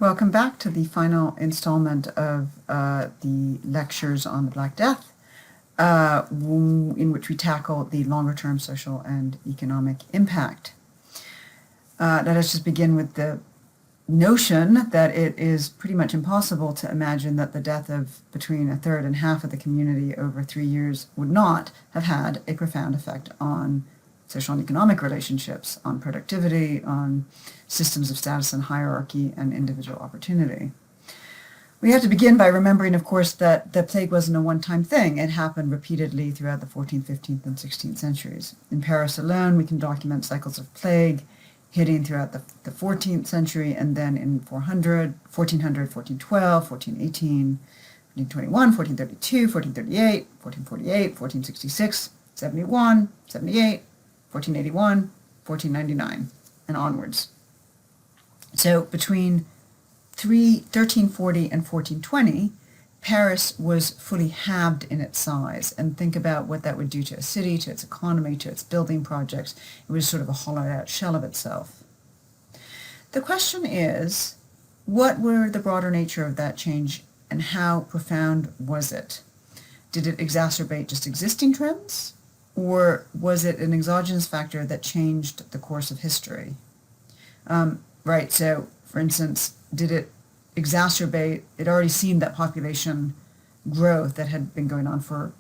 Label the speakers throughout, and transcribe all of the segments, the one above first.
Speaker 1: Welcome back to the final installment of the lectures on the Black Death, in which we tackle the longer-term social and economic impact. Let us just begin with the notion that it is pretty much impossible to imagine that the death of between a third and half of the community over 3 years would not have had a profound effect on social and economic relationships, on productivity, on systems of status and hierarchy, and individual opportunity. We have to begin by remembering, of course, that the plague wasn't a one-time thing. It happened repeatedly throughout the 14th, 15th, and 16th centuries. In Paris alone, we can document cycles of plague hitting throughout the 14th century, and then in 1400, 1412, 1418, 1421, 1432, 1438, 1448, 1466, 71, 78, 1481, 1499, and onwards. So between 1340 and 1420, Paris was fully halved in its size. And think about what that would do to a city, to its economy, to its building projects. It was sort of a hollowed-out shell of itself. The question is, what were the broader nature of that change, and how profound was it? Did it exacerbate just existing trends? Or was it an exogenous factor that changed the course of history? Right, so for instance, did it exacerbate, it already seemed that population growth that had been going on for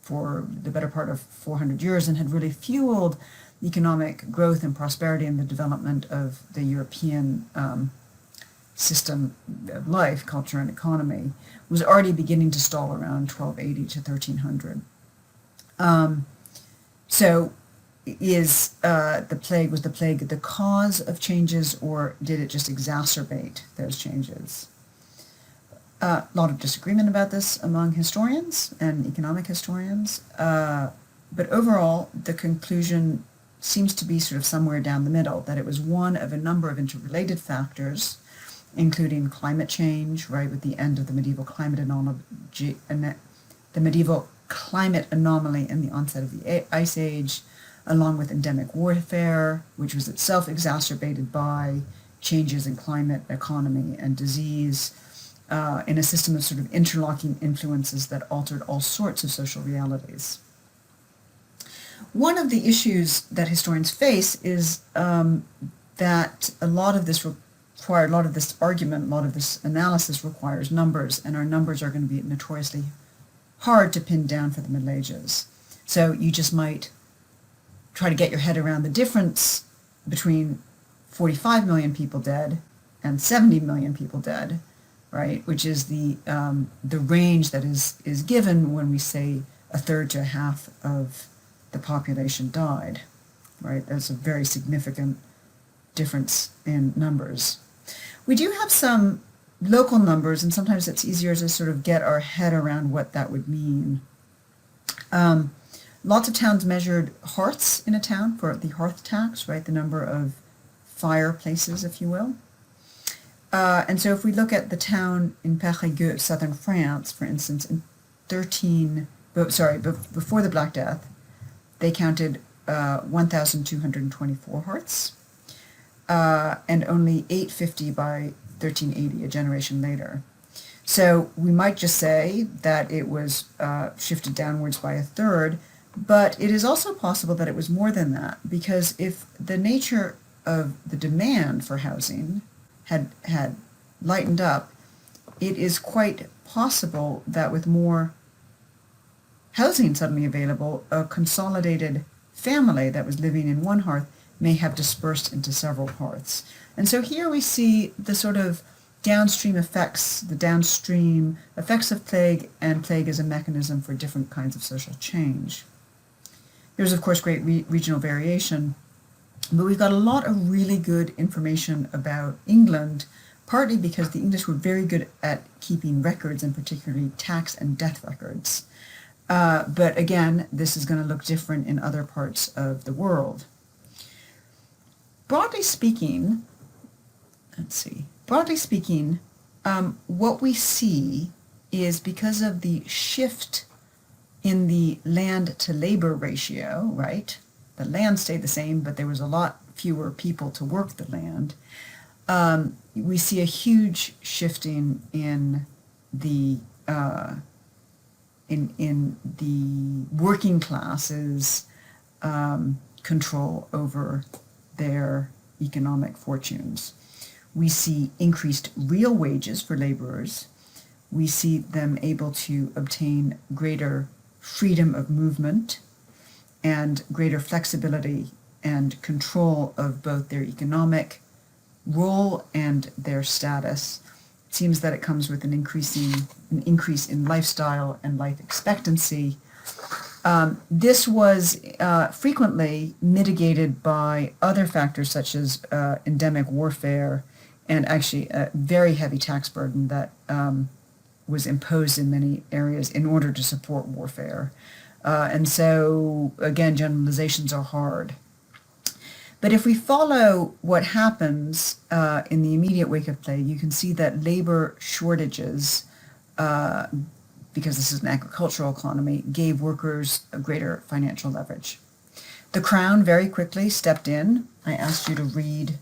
Speaker 1: the better part of 400 years and had really fueled economic growth and prosperity and the development of the European system of life, culture and economy, was already beginning to stall around 1280 to 1300. So was the plague the cause of changes, or did it just exacerbate those changes? A lot of disagreement about this among historians and economic historians, but overall the conclusion seems to be sort of somewhere down the middle, that it was one of a number of interrelated factors, including climate change, right, with the end of the medieval climate anomaly and the onset of the Ice Age, along with endemic warfare, which was itself exacerbated by changes in climate, economy, and disease, in a system of sort of interlocking influences that altered all sorts of social realities. One of the issues that historians face is that a lot of this argument, a lot of this analysis requires numbers, and our numbers are going to be notoriously hard to pin down for the Middle Ages. So you just might try to get your head around the difference between 45 million people dead and 70 million people dead, right? Which is the range that is given when we say a third to a half of the population died, right? That's a very significant difference in numbers. We do have some local numbers, and sometimes it's easier to sort of get our head around what that would mean. Lots of towns measured hearths in a town for the hearth tax, right? The number of fireplaces, if you will. And so if we look at the town in Périgueux, southern France, for instance, in before the Black Death, they counted 1,224 hearths, and only 850 by 1380, a generation later. So we might just say that it was shifted downwards by a third, but it is also possible that it was more than that, because if the nature of the demand for housing had lightened up, it is quite possible that with more housing suddenly available, a consolidated family that was living in one hearth may have dispersed into several hearths. And so here we see the sort of downstream effects, the downstream effects of plague, and plague as a mechanism for different kinds of social change. There's, of course, great regional variation, but we've got a lot of really good information about England, partly because the English were very good at keeping records, and particularly tax and death records. But again, this is going to look different in other parts of the world. Broadly speaking, what we see is, because of the shift in the land to labor ratio, right? The land stayed the same, but there was a lot fewer people to work the land. we see a huge shifting in the in the working classes' control over their economic fortunes. We see increased real wages for laborers. We see them able to obtain greater freedom of movement and greater flexibility and control of both their economic role and their status. It seems that it comes with an increase in lifestyle and life expectancy. This was frequently mitigated by other factors such as endemic warfare and actually a very heavy tax burden that was imposed in many areas in order to support warfare. And so, again, generalizations are hard. But if we follow what happens in the immediate wake of plague, you can see that labor shortages, because this is an agricultural economy, gave workers a greater financial leverage. The Crown very quickly stepped in. I asked you to read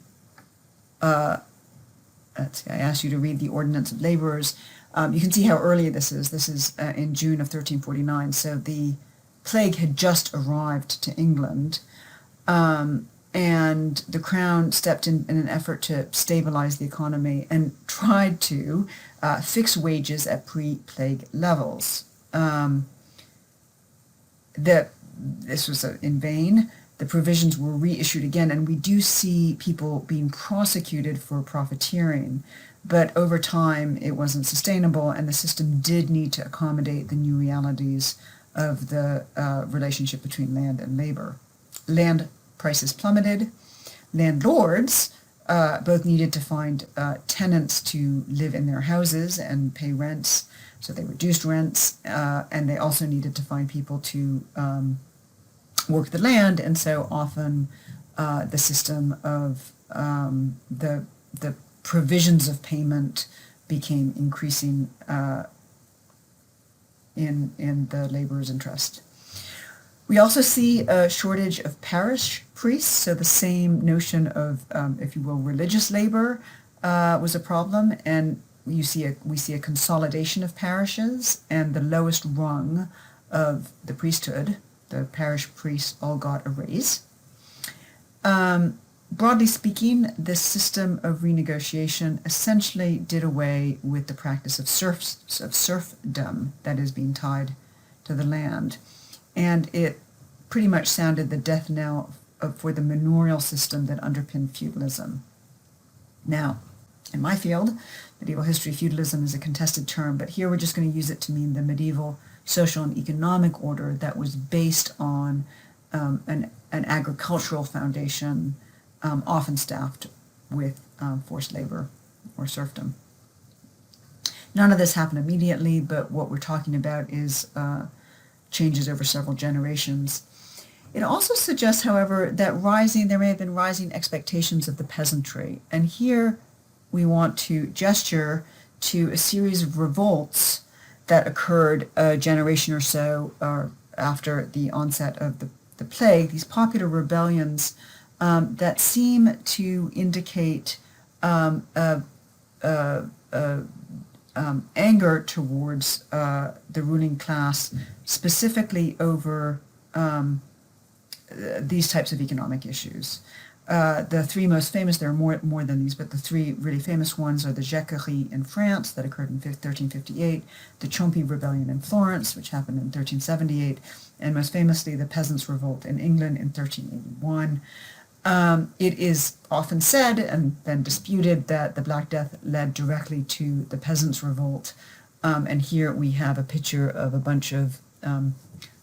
Speaker 1: the Ordinance of Laborers. You can see how early this is. This is in June of 1349. So the plague had just arrived to England. And the Crown stepped in an effort to stabilize the economy and tried to fix wages at pre-plague levels. This was in vain. The provisions were reissued again, and we do see people being prosecuted for profiteering. But over time, it wasn't sustainable, and the system did need to accommodate the new realities of the relationship between land and labor. Land prices plummeted. Landlords both needed to find tenants to live in their houses and pay rents, so they reduced rents, and they also needed to find people to work the land, and so often the system of the provisions of payment became increasing in the laborer's interest. We also see a shortage of parish priests, so the same notion of, if you will, religious labor was a problem, and we see a consolidation of parishes, and the lowest rung of the priesthood, the parish priests, all got a raise. Broadly speaking, this system of renegotiation essentially did away with the practice of serfdom, that is, being tied to the land. And it pretty much sounded the death knell for the manorial system that underpinned feudalism. Now, in my field, medieval history, feudalism is a contested term, but here we're just going to use it to mean the medieval social and economic order that was based on an agricultural foundation, often staffed with forced labor or serfdom. None of this happened immediately, but what we're talking about is changes over several generations. It also suggests, however, that there may have been rising expectations of the peasantry. And here we want to gesture to a series of revolts that occurred a generation or so after the onset of the plague, these popular rebellions that seem to indicate anger towards the ruling class, specifically over these types of economic issues. The three most famous, there are more than these, but the three really famous ones are the Jacquerie in France that occurred in 1358, the Chompy Rebellion in Florence, which happened in 1378, and most famously the Peasants' Revolt in England in 1381. It is often said and then disputed that the Black Death led directly to the Peasants' Revolt, and here we have a picture of a bunch of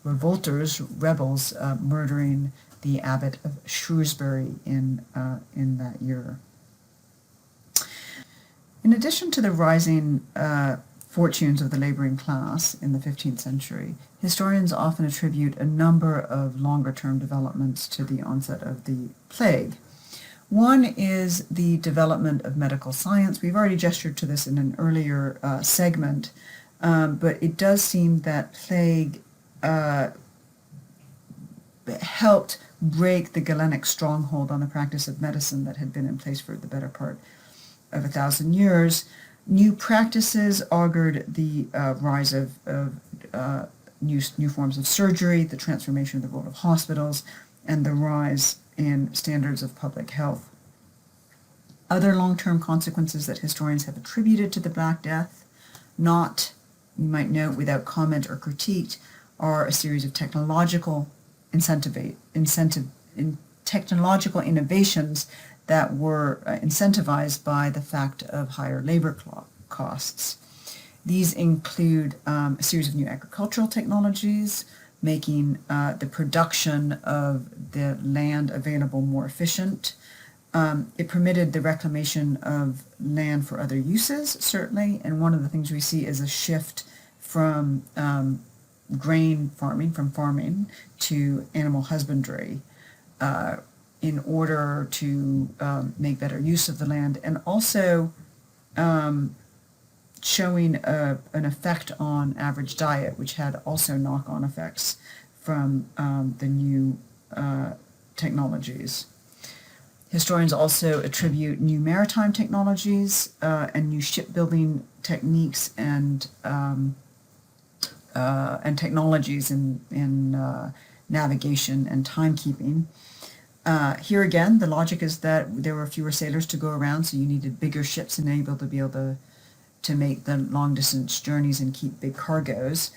Speaker 1: rebels, murdering the abbot of Shrewsbury in that year. In addition to the rising fortunes of the laboring class in the 15th century, historians often attribute a number of longer-term developments to the onset of the plague. One is the development of medical science. We've already gestured to this in an earlier segment, but it does seem that plague helped break the Galenic stronghold on the practice of medicine that had been in place for the better part of 1,000 years, new practices augured the rise of new forms of surgery, the transformation of the role of hospitals, and the rise in standards of public health. Other long-term consequences that historians have attributed to the Black Death, not, you might note, without comment or critique, are a series of technological technological innovations that were incentivized by the fact of higher labor costs. These include a series of new agricultural technologies, making the production of the land available more efficient. It permitted the reclamation of land for other uses, certainly, and one of the things we see is a shift from grain farming, from farming, to animal husbandry in order to make better use of the land, and also showing an effect on average diet, which had also knock-on effects from the new technologies. Historians also attribute new maritime technologies and new shipbuilding techniques and technologies in navigation and timekeeping. Here again, the logic is that there were fewer sailors to go around, so you needed bigger ships and able to make the long-distance journeys and keep big cargoes.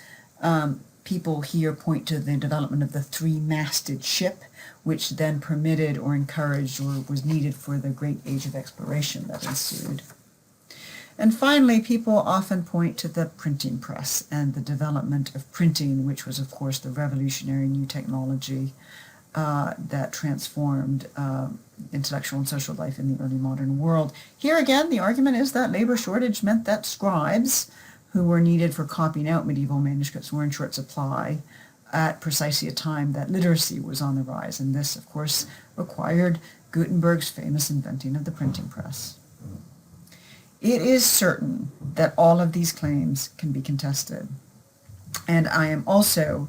Speaker 1: People here point to the development of the three-masted ship, which then permitted or encouraged or was needed for the great age of exploration that ensued. And finally, people often point to the printing press and the development of printing, which was, of course, the revolutionary new technology that transformed intellectual and social life in the early modern world. Here again, the argument is that labor shortage meant that scribes, who were needed for copying out medieval manuscripts, were in short supply at precisely a time that literacy was on the rise. And this, of course, required Gutenberg's famous inventing of the printing press. It is certain that all of these claims can be contested. And I am also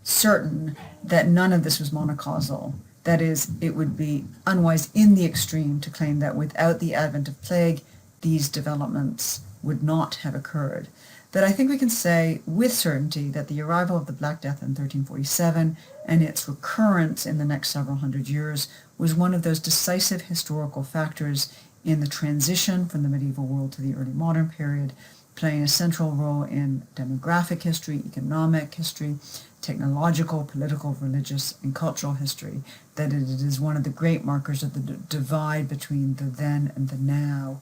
Speaker 1: certain that none of this was monocausal. That is, it would be unwise in the extreme to claim that without the advent of plague, these developments would not have occurred. That I think we can say with certainty that the arrival of the Black Death in 1347 and its recurrence in the next several hundred years was one of those decisive historical factors in the transition from the medieval world to the early modern period, playing a central role in demographic history, economic history, technological, political, religious, and cultural history, that it is one of the great markers of the divide between the then and the now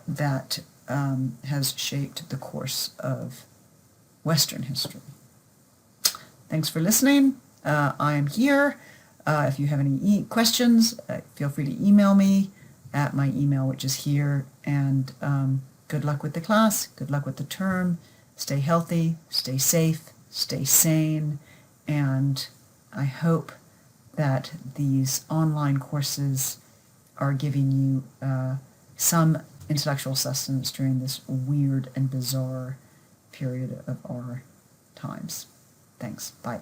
Speaker 1: that has shaped the course of Western history. Thanks for listening. I am here. If you have any questions, feel free to email me at my email, which is here. And good luck with the class. Good luck with the term. Stay healthy. Stay safe. Stay sane. And I hope that these online courses are giving you some intellectual sustenance during this weird and bizarre period of our times. Thanks. Bye.